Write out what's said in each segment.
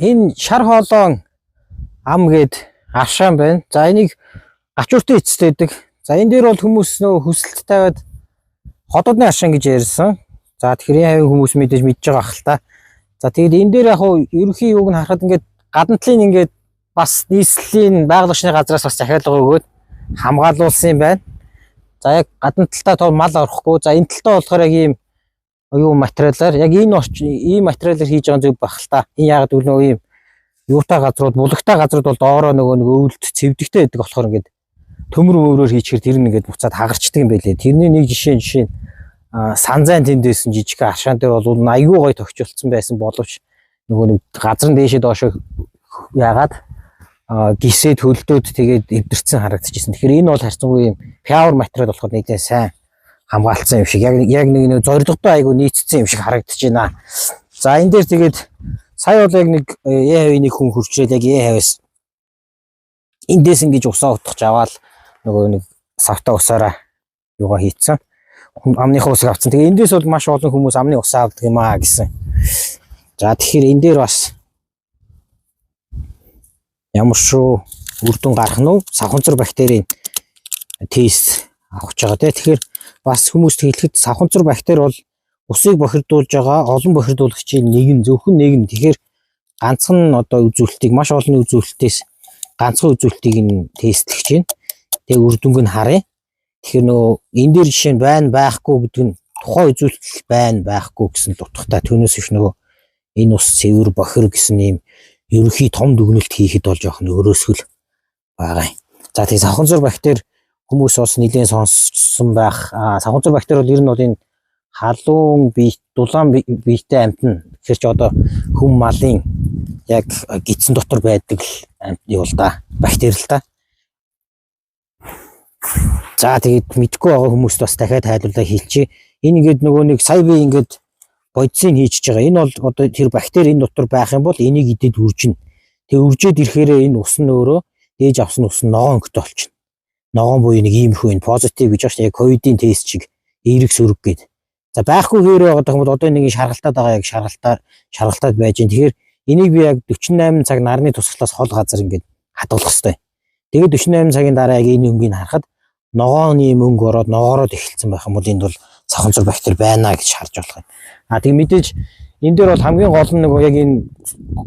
Энэ шар хоолойн ам гээд аршаан байна. За энийг гачууртын эцэст байдаг. За энэ дээр бол хүмүүс нөө хүсэлт тавиад хододны аршаан гэж ярьсан. За тэгэхээр хүмүүс мэдээж мэдж байгаа хэл та. За тэгээд энэ дээр яг ерөнхий юуг нь харахад ингээд гаднатлын ингээд бас нийслэлийн байгаль орчны газраас бас захиалга өгөөд хамгаалуулсан юм байна. За яг гадна талтаа тоо мал орохгүй. За энэ талтаа болохоор яг ийм юу материалаар яг ийм материалаар хийж байгаа зүг байх л та. Энэ яг нөгөө ийм юутай газрууд, булагтай газрууд бол доороо нөгөө өвөлт цэвдэгтэй байдаг болохоор ингээд төмөр мөврөөр хийчихэр тэр нэгээд буцаад хагарчдаг юм байлээ. Тэрний нэг жишээ нь санзайн тэндээсэн жижиг аршаан дээр бол аягүй гоё тогтчулсан байсан боловч нөгөө нэг газар нь дээшээ доошоо яагаад гисэд хөлдөөд тэгээд эвдэрсэн харагдчихсэн. Тэгэхээр энэ бол харьцангуй юм пяур материал болохоор нэгэн сайн хамгаалцсан юм шиг яг нэг зорилготой айгүй нийцсэн юм шиг харагдаж байна. За энэ дээр тэгээд сая бол яг нэг Е2-ийн хүн хурчрээд яг Е2-аас эндээс ингэж усаа утгах аваад нөгөө нэг савта усаараа юугаа хийцэн. Амныхаа усыг авцсан. Тэгээ эндээс бол маш олон хүмүүс амны усаа авдаг юм аа гэсэн. За тэгэхээр энэ дээр бас ямар шүү үр дүн гарах нь уу? Савханцар бактерийн тест авах гэж байгаа тийм. Тэгэхээр бас хүмүүст хэлэхэд савханцар бактери бол усыг бохирдуулж байгаа олон бохирдуулагчийн зөвхөн нэг нь. Тэгэхээр ганцхан одоо үзүүлэлтийг маш олон үзүүлэлтээс ганцхан үзүүлэлтийг нь тестлэх чинь. Тэгээ үр дүнг нь харъя. Тэгэхээр нөгөө энэ дээр жишээ нь байна байхгүй гэдэг нь тухайн үзүүлэлт байна байхгүй гэсэн дутгатай. Түүнээс биш нөгөө энэ ус цэвэр бохир гэсэн ийм ерөнхий том дүгнэлт хийхэд бол жоох өөрөөсгөл байгаа юм. За тэгээ савханцар бактери хүмүүс бас нэлээд сонссон байх. Савханцар бактери бол ер нь бол энэ халуун бие, дулаан биетэй амьтан. Тэгэхээр ч одоо хүм малын яг гидсэн дотор байдаг юу л да бактери л та. За тэгээд мэдгүй байгаа хүмүүст бас дахиад тайлбарлаа хэлчихье. Энэ ингээд нөгөө нэг сая би ингээд бодисыг хийж байгаа. Энэ бол одоо тэр бактери энэ дотор байх юм бол энийг идэд үржинэ. Тэгээ үржээд ирэхээр энэ ус нь өөрөө дээж авсан ус нь ногоон өнгөтэй болчихно. Ногоон буюу нэг иймэрхүү энэ позитив гэж байна. Яг ковидын тест шиг эерэг сөрөг гээд. За байхгүй хэрэг байгаа юм бол одоо нэг шаргалтаад байгаа яг шаргалтаад байж гэн. Тэгэхээр энийг би яг 48 цаг нарны тусгалаас хол газар ингээд хадгалах хэрэгтэй. Тэгээд 48 цагийн дараа яг энэ өнгийг харахад ногооны мөнгө ороод ногоороод эхэлсэн байх юм бол энд бол савханцар бактери байна гэж харж болох юм. Тэгээ мэдээж энэ дээр бол хамгийн гол нь нөгөө яг энэ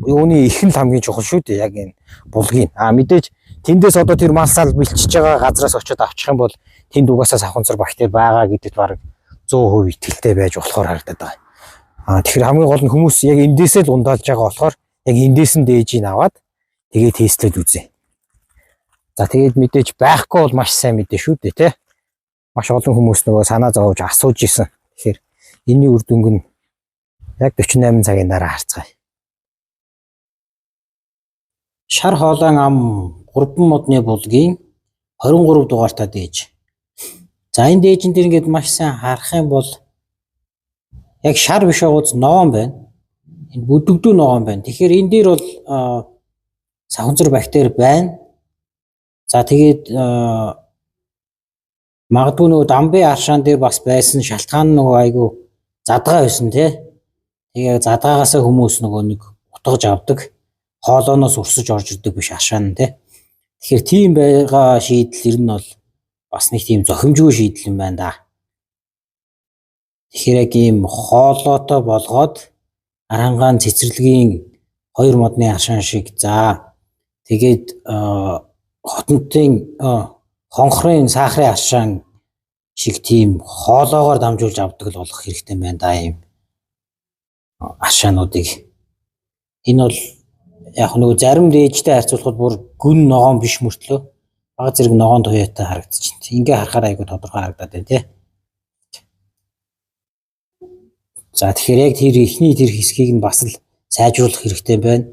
юуны их нь хамгийн чухал шүү дээ. Яг энэ булгийн. Мэдээж тэндээс одоо тэр малсаал бэлчиж байгаа газраас очиод авчих юм бол тэнд угаасаа савханцар бактери байгаа гэдэгт баг 100% итгэлтэй байж болохоор харагдаад байгаа. Тэгэхээр хамгийн гол нь хүмүүс яг эндээсээ л ундаалж байгаа болохоор яг эндээс нь дээжийг аваад тэгээ тестлээд үзье. За тэгээд мэдээж байхгүй бол маш сайн мэдээ шүү дээ тий. Маш олон хүмүүс нөгөө санаа зовж асууж исэн. Тэгэхээр энэний үр дүнг нь яг 48 цагийн дараа харцгаая. Шар хоолойн ам 3 модны булгийн 23 дугаартаа дээж. За энэ дээжин дээр ингээд маш сайн харах юм бол яг шар биш байгууз ногоон байна. Энэ бүдэгдүү ногоон байна. Тэгэхээр энэ дээр бол савханцар бактери байна. За тэгээд магадгүй нөгөө дамбын аршаан дээр бас байсан шалтгаан нөгөө айгу задгаа байсан тий. Тэгээ задгаагаас хүмүүс нөгөө нэг утгаж авдаг. Хоолооноос урсаж орж ирдэг биш аршаан тий. Тэгэхээр тийм байгаа шийдэл ер нь бол бас нэг тийм зохимжгүй шийдэл юм байна да. Тэгэхээр яг ийм хоолойтой болгоод арангаан цэцэрлэгийн 2 модны аршаан шиг за тэгээд хотонтын хонхрын сахарын аршаан шиг тийм хоолоогоор дамжуулж авдаг л болох хэрэгтэй байна да ийм аршаануудыг. Энэ бол яг нөгөө зарим дээжтэй харьцуулахад бүр гүн ногоон биш мөртлөө бага зэрэг ногоон туяатай харагдчихэв. Ингээ харахаар айгу тодорхой харагдаад байна тий. За тэгэхээр яг тэр ихний тэр хэсгийг нь бас л сайжруулах хэрэгтэй байна.